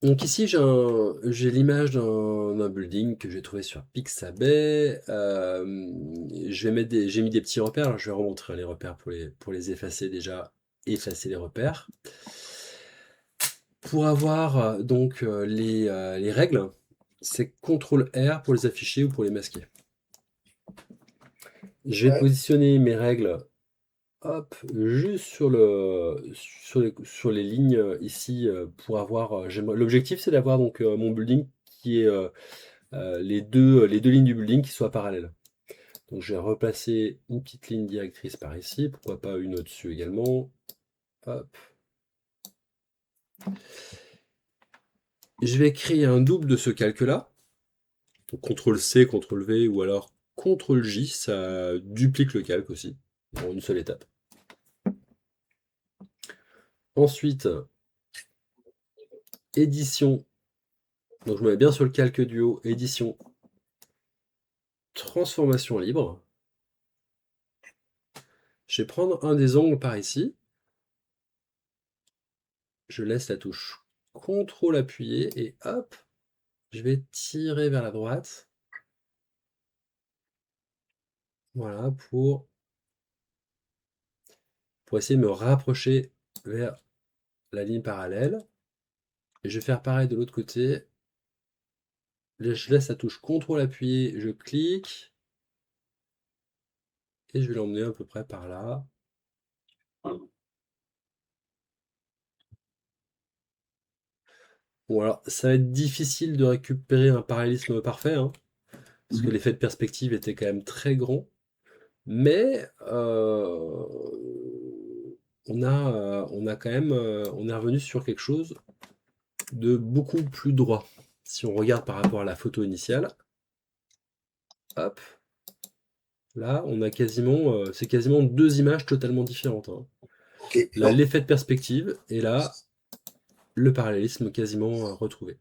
Donc ici, j'ai l'image d'un building que j'ai trouvé sur Pixabay. J'ai mis des petits repères. Alors, je vais remontrer les repères pour les effacer déjà. Effacer les repères. Pour avoir les règles, c'est CTRL R pour les afficher ou pour les masquer. Je vais Ouais. positionner mes règles, hop, juste sur les lignes ici pour avoir. L'objectif, c'est d'avoir donc mon building qui est les deux lignes du building qui soient parallèles. Donc je vais replacer une petite ligne directrice par ici, pourquoi pas une au-dessus également. Hop. Je vais créer un double de ce calque-là. CTRL-C, CTRL-V ou alors CTRL-J, ça duplique le calque aussi, en une seule étape. Ensuite, édition. Donc je me mets bien sur le calque du haut, édition, transformation libre. Je vais prendre un des angles par ici. Je laisse la touche CTRL appuyé et hop, je vais tirer vers la droite. Voilà, pour essayer de me rapprocher vers la ligne parallèle. Et je vais faire pareil de l'autre côté. Je laisse la touche CTRL appuyé, je clique. Et je vais l'emmener à peu près par là. Bon, alors, ça va être difficile de récupérer un parallélisme parfait, hein, parce que l'effet de perspective était quand même très grand. Mais on a quand même, on est revenu sur quelque chose de beaucoup plus droit. Si on regarde par rapport à la photo initiale, hop, là, on a quasiment, c'est quasiment deux images totalement différentes, hein. Ok. Là, l'effet de perspective, et là, le parallélisme quasiment retrouvé.